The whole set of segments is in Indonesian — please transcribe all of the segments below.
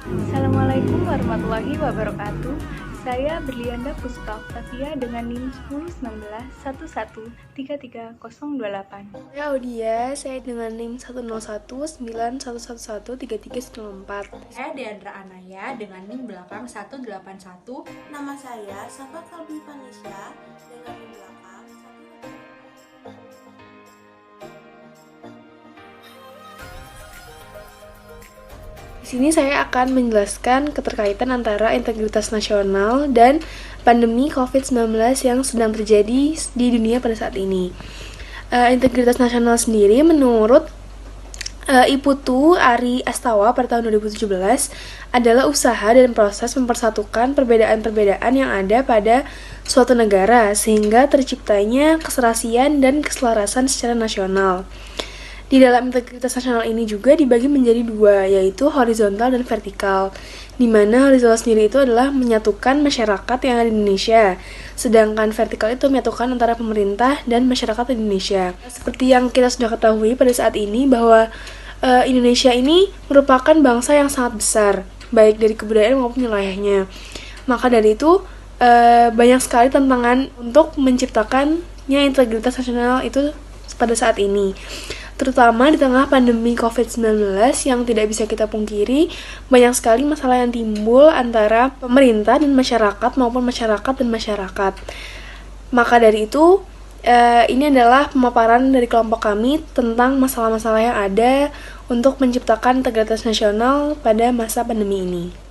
Assalamualaikum warahmatullahi wabarakatuh. Saya Berlianda Puspa Octavia dengan NIM 101911333028. Saya Audia, saya dengan NIM 10191113394. Saya Deandra Anaya dengan NIM belakang 181. Nama saya Safa Kalbi Vanisha dengan NIM belakang 1. Di sini saya akan menjelaskan keterkaitan antara integritas nasional dan pandemi COVID-19 yang sedang terjadi di dunia pada saat ini. Integritas nasional sendiri menurut Iputu Ari Astawa pada tahun 2017 adalah usaha dan proses mempersatukan perbedaan-perbedaan yang ada pada suatu negara sehingga terciptanya keserasian dan keselarasan secara nasional. Di dalam integritas nasional ini juga dibagi menjadi dua, yaitu horizontal dan vertikal, di mana horizontal sendiri itu adalah menyatukan masyarakat yang ada di Indonesia, sedangkan vertikal itu menyatukan antara pemerintah dan masyarakat Indonesia. Seperti yang kita sudah ketahui pada saat ini bahwa Indonesia ini merupakan bangsa yang sangat besar, baik dari kebudayaan maupun wilayahnya. Maka dari itu banyak sekali tantangan untuk menciptakannya integritas nasional itu pada saat ini. Terutama di tengah pandemi COVID-19 yang tidak bisa kita pungkiri, banyak sekali masalah yang timbul antara pemerintah dan masyarakat maupun masyarakat dan masyarakat. Maka dari itu, ini adalah pemaparan dari kelompok kami tentang masalah-masalah yang ada untuk menciptakan integritas nasional pada masa pandemi ini.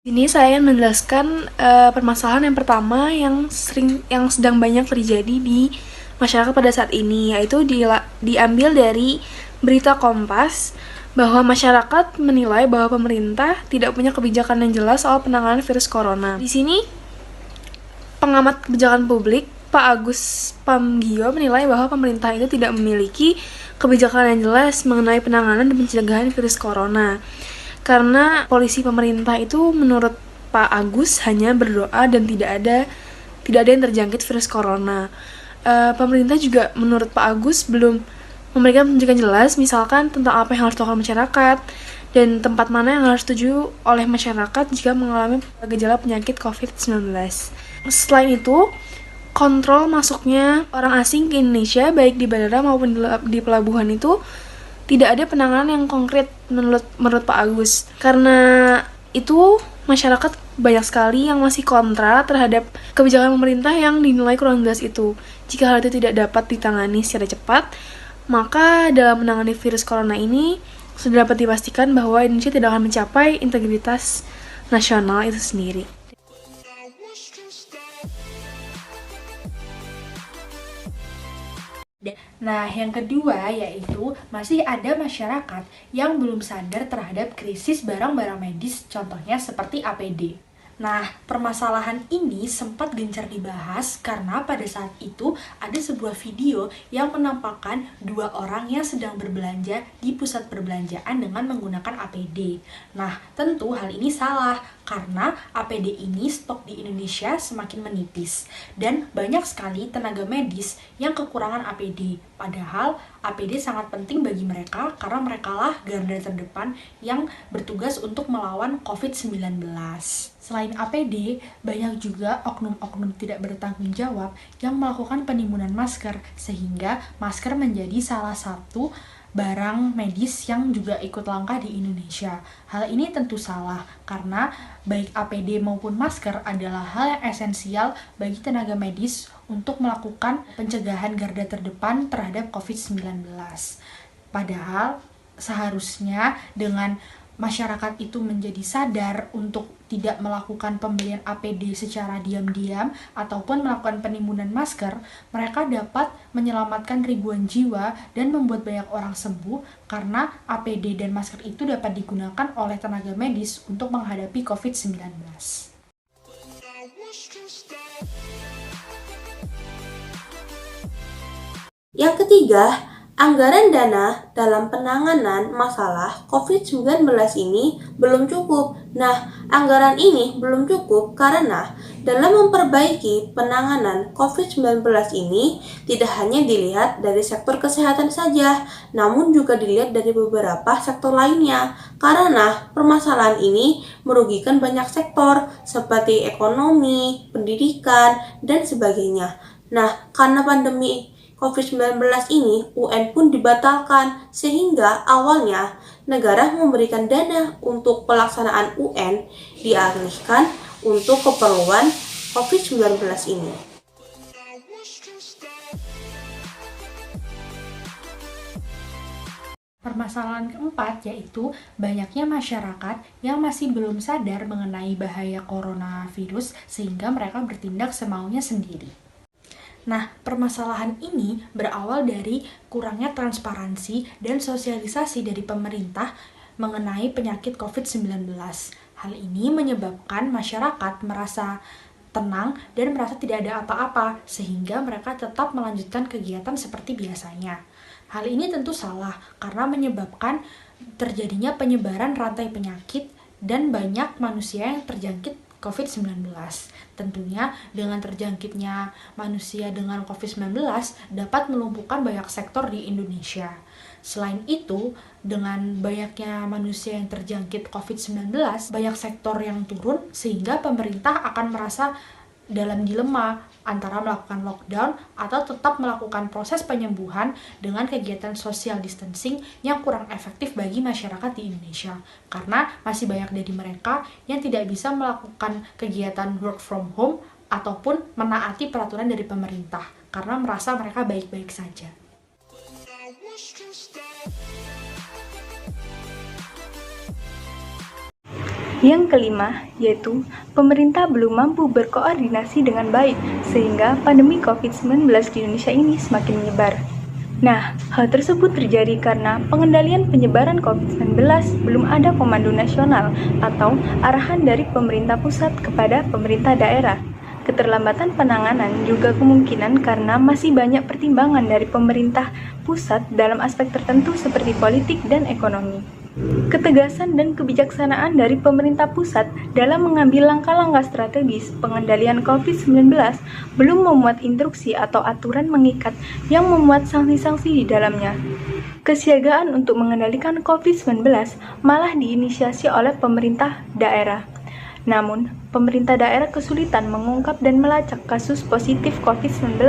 Ini saya ingin menjelaskan permasalahan yang pertama yang sedang banyak terjadi di masyarakat pada saat ini, yaitu diambil dari berita Kompas bahwa masyarakat menilai bahwa pemerintah tidak punya kebijakan yang jelas soal penanganan virus corona. Di sini pengamat kebijakan publik Pak Agus Pambagio menilai bahwa pemerintah itu tidak memiliki kebijakan yang jelas mengenai penanganan dan pencegahan virus corona. Karena polisi pemerintah itu menurut Pak Agus hanya berdoa dan tidak ada yang terjangkit virus corona. Pemerintah juga menurut Pak Agus belum memberikan penjelasan jelas, misalkan tentang apa yang harus dilakukan masyarakat dan tempat mana yang harus dituju oleh masyarakat jika mengalami gejala penyakit COVID-19. Selain itu, kontrol masuknya orang asing ke Indonesia baik di bandara maupun di pelabuhan itu tidak ada penanganan yang konkret menurut Pak Agus. Karena itu masyarakat banyak sekali yang masih kontra terhadap kebijakan pemerintah yang dinilai kurang jelas itu. Jika hal itu tidak dapat ditangani secara cepat, maka dalam menangani virus corona ini sudah dapat dipastikan bahwa Indonesia tidak akan mencapai integritas nasional itu sendiri. Nah, yang kedua yaitu masih ada masyarakat yang belum sadar terhadap krisis barang-barang medis, contohnya seperti APD. Nah, permasalahan ini sempat gencar dibahas karena pada saat itu ada sebuah video yang menampakkan dua orang yang sedang berbelanja di pusat perbelanjaan dengan menggunakan APD. Nah, tentu hal ini salah karena APD ini stok di Indonesia semakin menipis dan banyak sekali tenaga medis yang kekurangan APD. Padahal APD sangat penting bagi mereka karena merekalah garda terdepan yang bertugas untuk melawan COVID-19. Selain APD, banyak juga oknum-oknum tidak bertanggung jawab yang melakukan penimbunan masker sehingga masker menjadi salah satu barang medis yang juga ikut langka di Indonesia. Hal ini tentu salah karena baik APD maupun masker adalah hal yang esensial bagi tenaga medis untuk melakukan pencegahan garda terdepan terhadap COVID-19. Padahal seharusnya dengan masyarakat itu menjadi sadar untuk tidak melakukan pembelian APD secara diam-diam ataupun melakukan penimbunan masker, mereka dapat menyelamatkan ribuan jiwa dan membuat banyak orang sembuh karena APD dan masker itu dapat digunakan oleh tenaga medis untuk menghadapi COVID-19. Yang ketiga, anggaran dana dalam penanganan masalah COVID-19 ini belum cukup. Nah, anggaran ini belum cukup karena dalam memperbaiki penanganan COVID-19 ini tidak hanya dilihat dari sektor kesehatan saja, namun juga dilihat dari beberapa sektor lainnya. Karena permasalahan ini merugikan banyak sektor seperti ekonomi, pendidikan, dan sebagainya. Nah, karena pandemi COVID-19 ini, UN pun dibatalkan, sehingga awalnya negara memberikan dana untuk pelaksanaan UN dialihkan untuk keperluan COVID-19 ini. Permasalahan keempat yaitu banyaknya masyarakat yang masih belum sadar mengenai bahaya coronavirus sehingga mereka bertindak semaunya sendiri. Nah, permasalahan ini berawal dari kurangnya transparansi dan sosialisasi dari pemerintah mengenai penyakit COVID-19. Hal ini menyebabkan masyarakat merasa tenang dan merasa tidak ada apa-apa, sehingga mereka tetap melanjutkan kegiatan seperti biasanya. Hal ini tentu salah karena menyebabkan terjadinya penyebaran rantai penyakit dan banyak manusia yang terjangkit COVID-19. Tentunya dengan terjangkitnya manusia dengan COVID-19 dapat melumpuhkan banyak sektor di Indonesia. Selain itu, dengan banyaknya manusia yang terjangkit COVID-19, banyak sektor yang turun sehingga pemerintah akan merasa dalam dilema antara melakukan lockdown atau tetap melakukan proses penyembuhan dengan kegiatan social distancing yang kurang efektif bagi masyarakat di Indonesia. Karena masih banyak dari mereka yang tidak bisa melakukan kegiatan work from home ataupun menaati peraturan dari pemerintah karena merasa mereka baik-baik saja. Yang kelima, yaitu pemerintah belum mampu berkoordinasi dengan baik sehingga pandemi COVID-19 di Indonesia ini semakin menyebar. Nah, hal tersebut terjadi karena pengendalian penyebaran COVID-19 belum ada komando nasional atau arahan dari pemerintah pusat kepada pemerintah daerah. Keterlambatan penanganan juga kemungkinan karena masih banyak pertimbangan dari pemerintah pusat dalam aspek tertentu seperti politik dan ekonomi. Ketegasan dan kebijaksanaan dari pemerintah pusat dalam mengambil langkah-langkah strategis pengendalian COVID-19 belum memuat instruksi atau aturan mengikat yang memuat sanksi-sanksi di dalamnya. Kesiagaan untuk mengendalikan COVID-19 malah diinisiasi oleh pemerintah daerah. Namun, pemerintah daerah kesulitan mengungkap dan melacak kasus positif COVID-19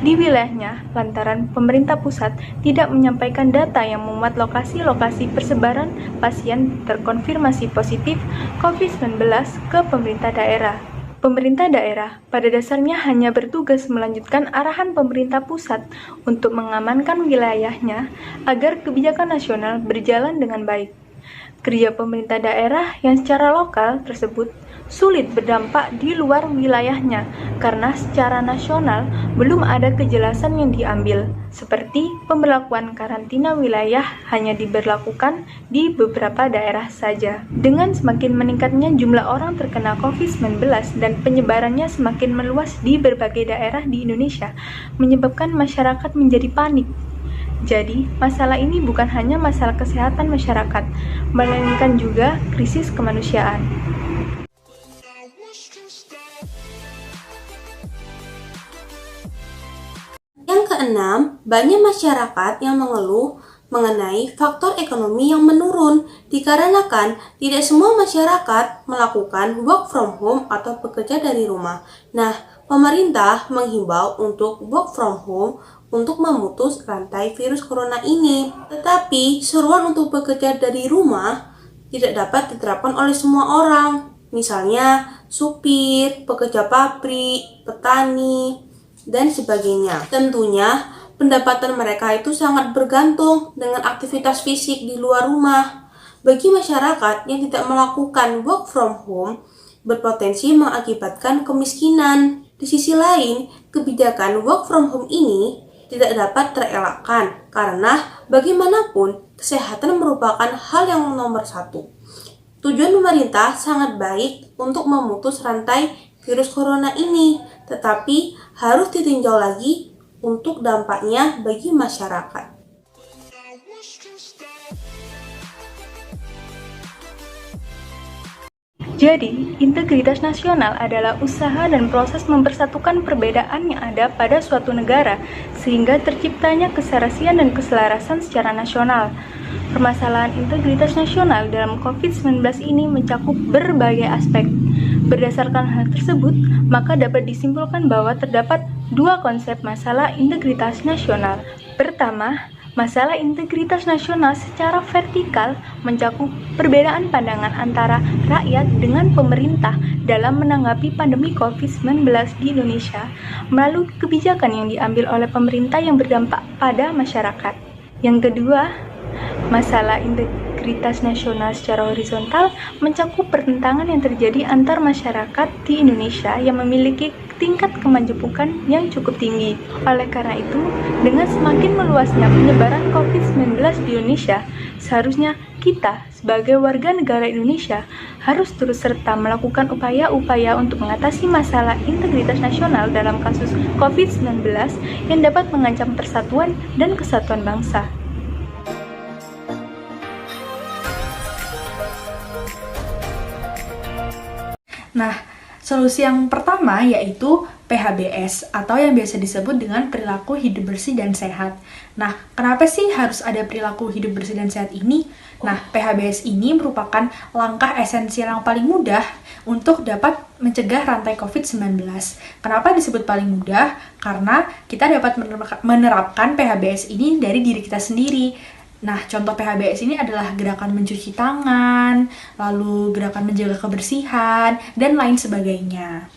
di wilayahnya lantaran pemerintah pusat tidak menyampaikan data yang memuat lokasi-lokasi persebaran pasien terkonfirmasi positif COVID-19 ke pemerintah daerah. Pemerintah daerah pada dasarnya hanya bertugas melanjutkan arahan pemerintah pusat untuk mengamankan wilayahnya agar kebijakan nasional berjalan dengan baik. Kerja pemerintah daerah yang secara lokal tersebut sulit berdampak di luar wilayahnya karena secara nasional belum ada kejelasan yang diambil, seperti pemberlakuan karantina wilayah hanya diberlakukan di beberapa daerah saja. Dengan semakin meningkatnya jumlah orang terkena COVID-19 dan penyebarannya semakin meluas di berbagai daerah di Indonesia, menyebabkan masyarakat menjadi panik. Jadi, masalah ini bukan hanya masalah kesehatan masyarakat, melainkan juga krisis kemanusiaan. Yang keenam, banyak masyarakat yang mengeluh mengenai faktor ekonomi yang menurun dikarenakan tidak semua masyarakat melakukan work from home atau bekerja dari rumah. Nah, pemerintah menghimbau untuk work from home untuk memutus rantai virus corona ini. Tetapi, seruan untuk bekerja dari rumah tidak dapat diterapkan oleh semua orang. Misalnya, supir, pekerja pabrik, petani, dan sebagainya. Tentunya, pendapatan mereka itu sangat bergantung dengan aktivitas fisik di luar rumah. Bagi masyarakat yang tidak melakukan work from home, berpotensi mengakibatkan kemiskinan. Di sisi lain, kebijakan work from home ini tidak dapat terelakkan karena bagaimanapun kesehatan merupakan hal yang nomor satu. Tujuan pemerintah sangat baik untuk memutus rantai virus corona ini, tetapi harus ditinjau lagi untuk dampaknya bagi masyarakat. Jadi, integritas nasional adalah usaha dan proses mempersatukan perbedaan yang ada pada suatu negara, sehingga terciptanya keserasian dan keselarasan secara nasional. Permasalahan integritas nasional dalam COVID-19 ini mencakup berbagai aspek. Berdasarkan hal tersebut, maka dapat disimpulkan bahwa terdapat dua konsep masalah integritas nasional. Pertama, masalah integritas nasional secara vertikal mencakup perbedaan pandangan antara rakyat dengan pemerintah dalam menanggapi pandemi COVID-19 di Indonesia melalui kebijakan yang diambil oleh pemerintah yang berdampak pada masyarakat. Yang kedua, masalah integritas nasional secara horizontal mencakup pertentangan yang terjadi antar masyarakat di Indonesia yang memiliki tingkat kemajemukan yang cukup tinggi. Oleh karena itu, dengan semakin meluasnya penyebaran COVID-19 di Indonesia, seharusnya kita sebagai warga negara Indonesia harus turut serta melakukan upaya-upaya untuk mengatasi masalah integritas nasional dalam kasus COVID-19 yang dapat mengancam persatuan dan kesatuan bangsa. Nah, solusi yang pertama yaitu PHBS atau yang biasa disebut dengan perilaku hidup bersih dan sehat. Nah, kenapa sih harus ada perilaku hidup bersih dan sehat ini? Nah, PHBS ini merupakan langkah esensial yang paling mudah untuk dapat mencegah rantai COVID-19. Kenapa disebut paling mudah? Karena kita dapat menerapkan PHBS ini dari diri kita sendiri. Nah, contoh PHBS ini adalah gerakan mencuci tangan, lalu gerakan menjaga kebersihan, dan lain sebagainya.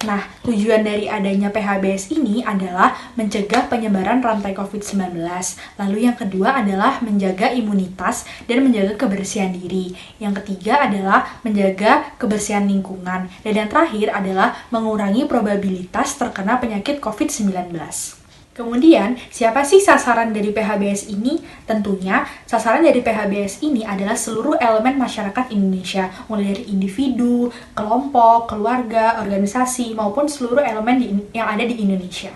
Nah, tujuan dari adanya PHBS ini adalah mencegah penyebaran rantai COVID-19. Lalu yang kedua adalah menjaga imunitas dan menjaga kebersihan diri. Yang ketiga adalah menjaga kebersihan lingkungan. Dan yang terakhir adalah mengurangi probabilitas terkena penyakit COVID-19. Kemudian, siapa sih sasaran dari PHBS ini? Tentunya, sasaran dari PHBS ini adalah seluruh elemen masyarakat Indonesia, mulai dari individu, kelompok, keluarga, organisasi, maupun seluruh elemen yang ada di Indonesia.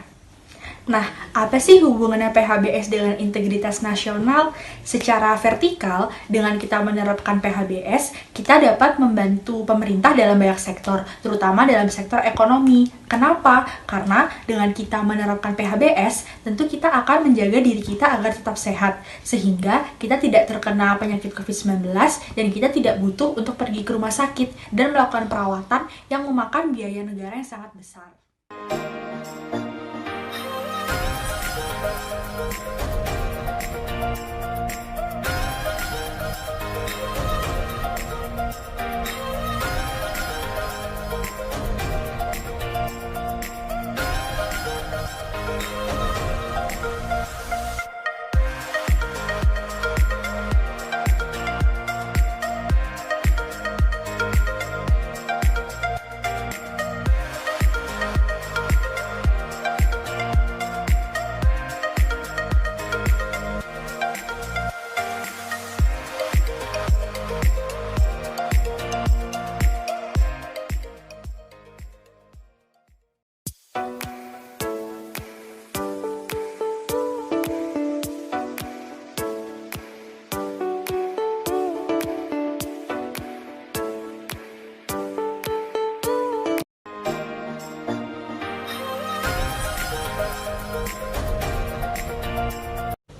Nah, apa sih hubungannya PHBS dengan integritas nasional? Secara vertikal, dengan kita menerapkan PHBS, kita dapat membantu pemerintah dalam banyak sektor, terutama dalam sektor ekonomi. Kenapa? Karena dengan kita menerapkan PHBS, tentu kita akan menjaga diri kita agar tetap sehat, sehingga kita tidak terkena penyakit COVID-19 dan kita tidak butuh untuk pergi ke rumah sakit dan melakukan perawatan yang memakan biaya negara yang sangat besar.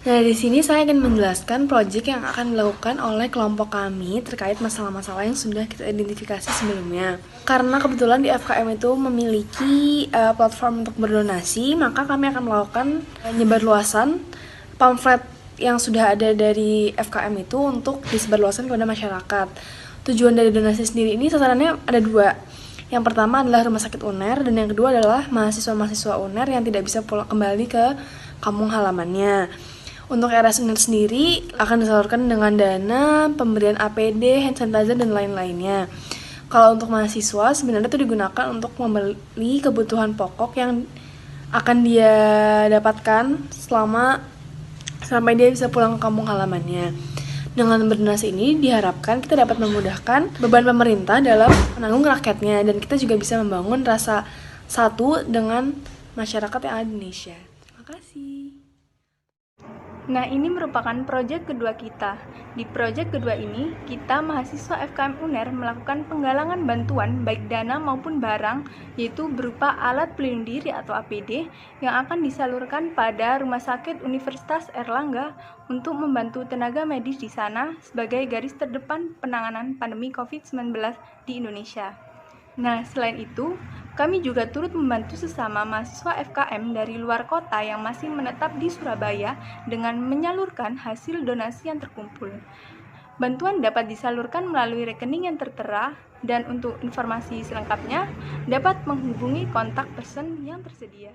Nah, di sini saya akan menjelaskan proyek yang akan dilakukan oleh kelompok kami terkait masalah-masalah yang sudah kita identifikasi sebelumnya. Karena kebetulan di FKM itu memiliki platform untuk berdonasi, maka kami akan melakukan nyebarluasan pamflet yang sudah ada dari FKM itu untuk disebarluaskan kepada masyarakat. Tujuan dari donasi sendiri ini sasarannya ada dua. Yang pertama adalah rumah sakit UNER, dan yang kedua adalah mahasiswa-mahasiswa UNER yang tidak bisa pulang kembali ke kampung halamannya. Untuk RS UNER sendiri akan disalurkan dengan dana pemberian APD, hand sanitizer, dan lain-lainnya. Kalau untuk mahasiswa sebenarnya itu digunakan untuk membeli kebutuhan pokok yang akan dia dapatkan sampai dia bisa pulang ke kampung halamannya. Dengan berdonasi ini diharapkan kita dapat memudahkan beban pemerintah dalam menanggung rakyatnya, dan kita juga bisa membangun rasa satu dengan masyarakat yang ada di Indonesia. Terima kasih. Nah, ini merupakan proyek kedua kita. Di proyek kedua ini, kita mahasiswa FKM UNER melakukan penggalangan bantuan baik dana maupun barang, yaitu berupa alat pelindung diri atau APD yang akan disalurkan pada Rumah Sakit Universitas Airlangga untuk membantu tenaga medis di sana sebagai garis terdepan penanganan pandemi COVID-19 di Indonesia. Nah, selain itu, kami juga turut membantu sesama mahasiswa FKM dari luar kota yang masih menetap di Surabaya dengan menyalurkan hasil donasi yang terkumpul. Bantuan dapat disalurkan melalui rekening yang tertera, dan untuk informasi selengkapnya dapat menghubungi kontak person yang tersedia.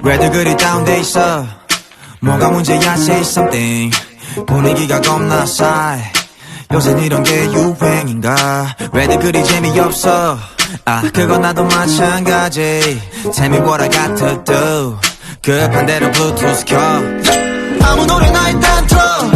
왜들 그리 다운돼 있어 뭐가 문제야 say something 분위기가 겁나 싸해 요샌 이런 게 유행인가 왜들 그리 재미없어 그건 나도 마찬가지 Tell me what I got to do 급한 대로 블루투스 켜 아무 노래나 일단 틀어